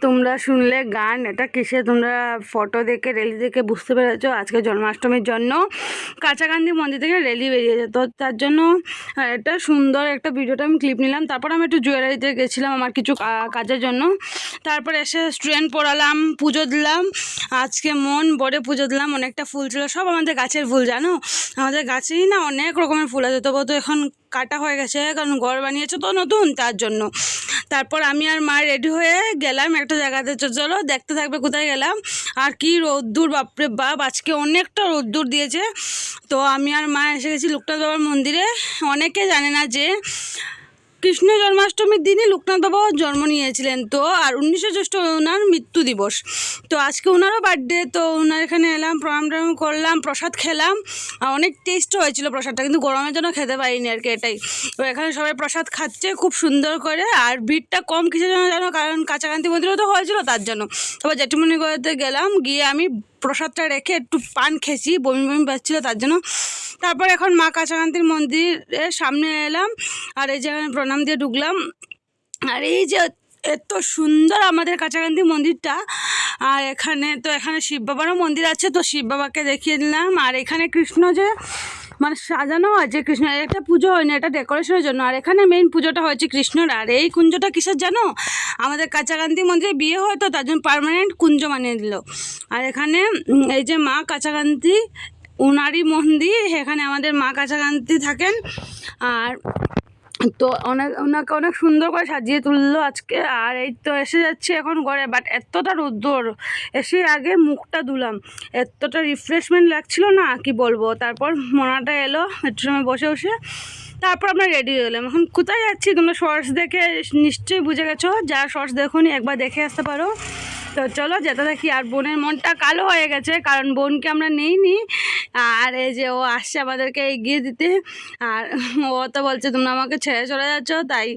তোমরা শুনলে গান, এটা কিসে তোমরা ফটো দেখে রেলি দেখে বুঝতে পেরেছো আজকে জন্মাষ্টমীর জন্য কাঁচাকান্দি মন্দির থেকে রেলি বেরিয়েছে। তো তার জন্য এটা সুন্দর একটা ভিডিওটা আমি ক্লিপ নিলাম। তারপর আমি একটু জুয়েলারিতে গেছিলাম আমার কিছু কাজের জন্য। তারপরে এসে স্টুডেন্ট পড়ালাম, পুজো দিলাম। আজকে মন বড়ে পুজো দিলাম, অনেকটা ফুল ছিল, সব আমাদের গাছের ফুল। জানো আমাদের গাছেই না অনেক রকমের ফুল আছে, তবু তো এখন কাটা হয়ে গেছে কারণ ঘর বানিয়েছে তো নতুন, তার জন্য। তারপর আমি আর মা রেডি হয়ে গেলাম একটা জায়গাতে। চলো দেখতে থাকবে কোথায় গেলাম। আর কি রোদ্দুর, বাপরে বাপ, আজকে অনেকটা রোদ্দুর দিয়েছে। তো আমি আর মা এসে গেছি লোকনাথ বাবার মন্দিরে। অনেকে জানে না যে কৃষ্ণ জন্মাষ্টমীর দিনই লোকনাথ বাবা জন্ম নিয়েছিলেন। তো আর 19 জ্যৈষ্ঠ ওনার মৃত্যু দিবস। তো আজকে ওনারও বার্থডে। তো ওনার এখানে এলাম, প্রণাম করলাম, প্রসাদ খেলাম। আর অনেক টেস্ট হয়েছিল প্রসাদটা, কিন্তু গরমের জন্য খেতে পারিনি আর কি, এটাই। তো এখানে সবাই প্রসাদ খাচ্ছে খুব সুন্দর করে। আর ভিড়টা কম কিসের জন্য জানো? কারণ কাছাকাছি মন্দিরেও তো হয়েছিল তার জন্য। তারপর জেঠুমনি গড়াতে গেলাম, গিয়ে আমি প্রসাদটা রেখে একটু পান খেয়েছি, বমি বমি পাচ্ছিলো তার জন্য। তারপর এখন মা কাছাকান্তির মন্দিরের সামনে এলাম, আর এই যেখানে প্রণাম দিয়ে ঢুকলাম। আর এই যে এত সুন্দর আমাদের কাছাকান্তি মন্দিরটা। আর এখানে শিব বাবারও মন্দির আছে, তো শিব বাবাকে দেখিয়ে দিলাম। আর এখানে কৃষ্ণ যে মানে সাজানো হয়েছে, কৃষ্ণের একটা পুজো হয়নি, এটা ডেকোরেশনের জন্য। আর এখানে মেইন পুজোটা হয়েছে কৃষ্ণর। আর এই কুঞ্জটা কিসের জানো? আমাদের কাছাকান্তি মন্দিরে বিয়ে হয় তো তার জন্য পার্মানেন্ট কুঞ্জ বানিয়ে দিল। আর এখানে এই যে মা কাছাকান্তি উনারই মন্দির, এখানে আমাদের মা কাছাকান্তি থাকেন। আর তো ওনাকে অনেক সুন্দর করে সাজিয়ে তুললো আজকে। আর এই তো এসে যাচ্ছে এখন ঘরে, বাট এতটা রোদ্দুর, এসে আগে মুখটা ধুলাম, এতটা রিফ্রেশমেন্ট লাগছিল না কি বলবো। তারপর মোনাটা এলো একটু সময় বসে বসে, তারপর আমরা রেডি হয়ে গেলাম। এখন কোথায় যাচ্ছি তোমরা শর্টস দেখে নিশ্চয়ই বুঝে গেছো, যারা শর্টস দেখোনি একবার দেখে আসতে পারো। তো চলো যেতে থাকি। আর বোনের মনটা কালো হয়ে গেছে কারণ বোনকে আমরা নেইনি। আর এই যে ও আসছে আমাদেরকে এগিয়ে দিতে, আর ও তো বলছে তোমরা আমাকে ছেড়ে চলে যাচ্ছ তাই।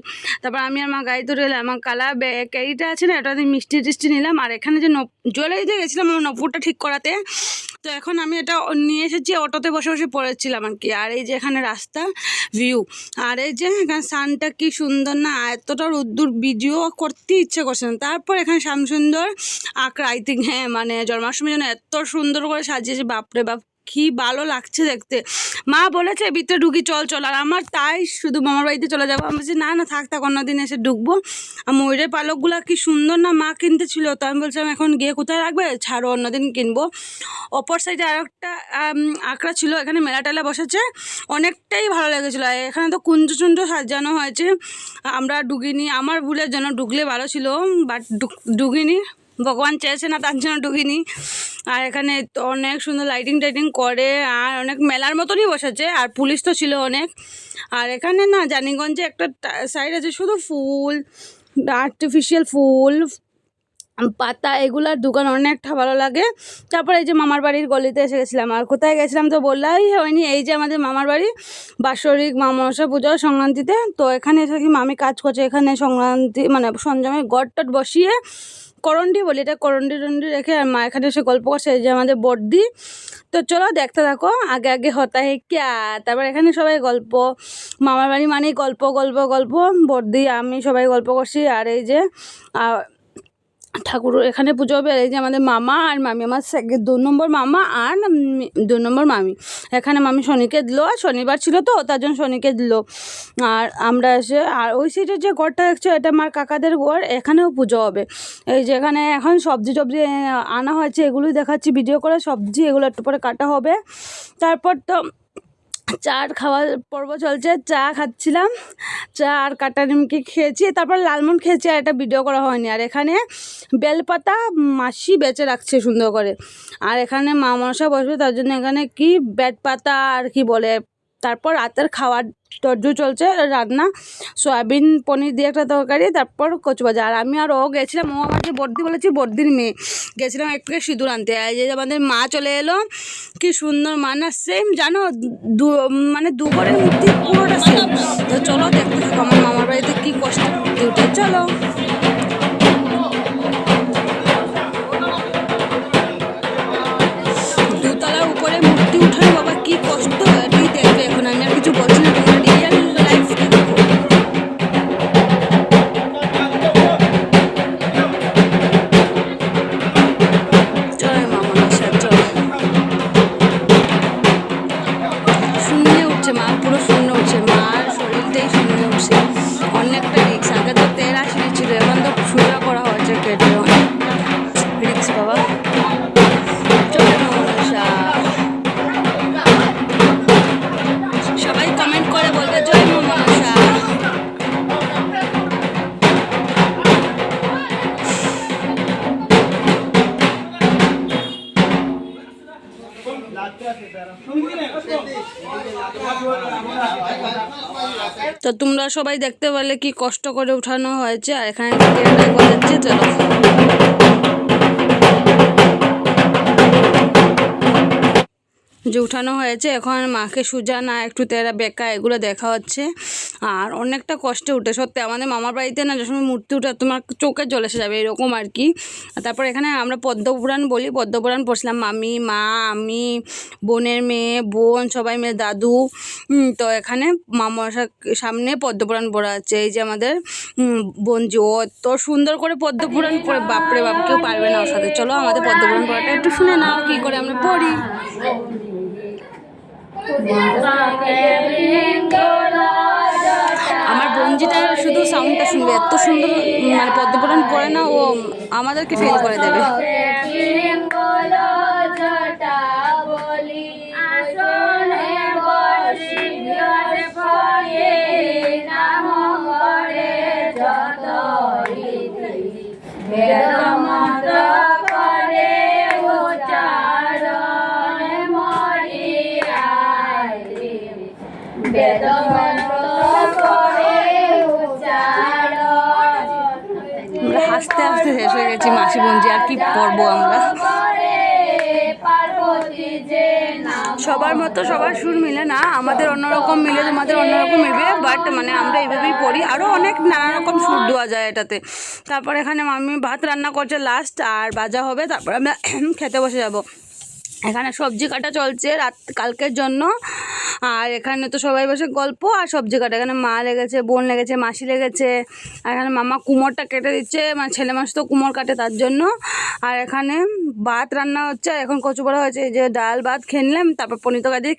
তারপর আমি আর মা গাড়ি ধরে এলাম। আমার কালার ক্যারিটা আছে না, এটা দিয়ে মিষ্টি টিষ্টি নিলাম। আর এখানে যে জুয়েলারিতে গেছিলাম আমার নপুরটা ঠিক করাতে, তো এখন আমি এটা নিয়ে এসেছি, অটোতে বসে বসে পড়েছিলাম আর কি। আর এই যে এখানে রাস্তা ভিউ, আর এই যে এখানে সানটা কি সুন্দর না, এতটা রোদ্দুর ভিডিও করতে ইচ্ছে করছে না। তারপর এখানে শ্যামসুন্দর আঁকড়া, আই থিঙ্ক, হ্যাঁ মানে জন্মাষ্টমীর জন্য এত সুন্দর করে সাজিয়েছে, বাপরে বাপ কি ভালো লাগছে দেখতে। মা বলেছে ভিতরে ঢুকি, চল চল। আর আমার তাই শুধু মামার বাড়িতে চলে যাবো। আমি বলছি না না থাক অন্যদিন এসে ঢুকবো। আর ময়ূরের পালকগুলো কি সুন্দর না, মা কিনতে ছিল। তো আমি বলছিলাম এখন গিয়ে কোথায় রাখবে, ছাড়ো অন্যদিন কিনবো। অপর সাইডে আর একটা আঁকড়া ছিল, এখানে মেলা টেলা বসেছে, অনেকটাই ভালো লেগেছিলো। এখানে তো কুঞ্জ চুঞ্জ সাজানো হয়েছে, আমরা ঢুকিনি, আমার ভুলের জন্য, ঢুকলে ভালো ছিল বাট ঢুকিনি, ভগবান চেয়েছে না তার জন্য ঢুকিনি। আর এখানে অনেক সুন্দর লাইটিং টাইটিং করে, আর অনেক মেলার মতনই বসেছে। আর পুলিশ তো ছিল অনেক। আর এখানে না জানিগঞ্জে একটা সাইড আছে শুধু ফুল, আর্টিফিশিয়াল ফুল, পাতা, এগুলার দোকান অনেকটা ভালো লাগে। তারপরে এই যে মামার বাড়ির গলিতে এসে গেছিলাম। আর কোথায় গেছিলাম তো বললাই হয়নি, এই যে আমাদের মামার বাড়ি বাৎসরিক মনসা পুজো সংক্রান্তিতে। তো এখানে এসে কি মামি কাজ করছে, এখানে সংক্রান্তি মানে সঞ্জমে গড় টট বসিয়ে করন্ডি বলি, এটা করন্ডি টন্ডি রেখে আর মা এখানে এসে গল্প করছে, এই যে আমাদের বর্দি। তো চলো দেখতে থাকো, আগে আগে হতা হে ক্যা। তারপর এখানে সবাই গল্প, মামার বাড়ি মানেই গল্প গল্প গল্প, বর্দি আমি সবাই গল্প করছি। আর এই যে ঠাকুর এখানে পুজো হবে। আর এই যে আমাদের মামা আর মামি, আমার 2 নম্বর মামা আর 2 নম্বর মামি। এখানে মামি শনিকে দিল, শনিবার ছিল তো তার জন্য শনিকে দিল। আর আমরা এসে, আর ওই সাইডের যে ঘরটা দেখছো এটা আমার কাকাদের ঘর, এখানেও পুজো হবে। এই যে এখানে এখন সবজি টবজি আনা হয়েছে, এগুলোই দেখাচ্ছি ভিডিও করে, সবজি এগুলো একটু পরে কাটা হবে। তারপর তো চার খাওয়ার পর্ব চলছে, চা খাচ্ছিলাম, চা আর কাটা নিমকি খেয়েছি, তারপর লালমোহন খেয়েছি, আর এটা ভিডিও করা হয়নি। আর এখানে বেলপাতা মাসি বেঁচে রাখছে সুন্দর করে। আর এখানে মা মনসা বসবে তার জন্য এখানে কি বেলপাতা আর কি বলে। তারপর রাতের খাওয়ার তরজু চলছে, রান্না সয়াবিন পনির দিয়ে একটা তরকারি, তারপর কচু ভাজা। আর আমি আর ও গেছিলাম, ও আমাকে বর্দি বলেছি, বর্দির মেয়ে গেছিলাম একটু সিঁদুর আনতে। এই যে আমাদের মা চলে এলো, কি সুন্দর মা না, সেম জানো মানে দুপুরের মূর্তি পুরোটা সেম। তো চলো দেখতে থাকো আমার মামার বাড়িতে কি কষ্ট উঠে, চলো। দোতলার উপরে মূর্তি উঠানো বাবা কি কষ্ট, এটাই দেখবে এখন, আমি আর কিছু বলছি না, তোমরা রিয়েল লাইফ দেখো। তো তোমরা সবাই দেখতে পেলে কি কষ্ট করে উঠানো হয়েছে। আর এখানে বাজাচ্ছে, চলো যে উঠানো হয়েছে। এখন মাকে সুজা না একটু তেরা বেঁকা এগুলো দেখা হচ্ছে। আর অনেকটা কষ্টে উঠে, সত্যি আমাদের মামার বাড়িতে না যে সময় মূর্তি উঠে তোমার চোখে জল এসে যাবে এরকম আর কি। তারপর এখানে আমরা পদ্মপুরাণ বলি, পদ্মপুরাণ পড়ছিলাম মামি, মা, আমি, বোনের মেয়ে, বোন সবাই মিলে, দাদু। তো এখানে মামার সামনে পদ্মপুরাণ পড়া আছে। এই যে আমাদের বোনজি, ও এত সুন্দর করে পদ্মপুরাণ পড়ে, বাপরে বাপ, কেউ পারবে না ওর সাথে। চলো আমাদের পদ্মপুরাণ পড়াটা একটু শুনে নাও কী করে আমরা পড়ি। আমার বোনজিটা শুধু সাউন্ডটা শুনবে, এত সুন্দর মানে পদ্মপুরাণ পড়ে না, ও আমাদেরকে ফেল করে দেবে। হাসতে হাসতে শেষ হয়ে গেছি মাসি বোনজি, আর কি পড়বো আমরা। সবার মতো সবার সুর মিলে না, আমাদের অন্যরকম মিলে, তোমাদের অন্যরকম মিলবে, বাট মানে আমরা এইভাবেই পড়ি। আরও অনেক নানা রকম সুর দেওয়া যায় এটাতে। তারপর এখানে মামি ভাত রান্না করছে লাস্ট, আর ভাজা হবে, তারপর আমরা খেতে বসে যাব। এখানে সবজি কাটা চলছে কালকের জন্য। আর এখানে তো সবাই বসে গল্প আর সবজি কাটা। এখানে মা লেগেছে, বোন লেগেছে, মাসি লেগেছে। আর এখানে মামা কুমোরটা কেটে দিচ্ছে, মানে ছেলে মাছ তো কুমোর কাটে তার জন্য। আর এখানে ভাত রান্না হচ্ছে, এখন কচু বড়া হয়েছে, এই যে ডাল ভাত খেয়ে নিলাম, তারপর পনির তরকারি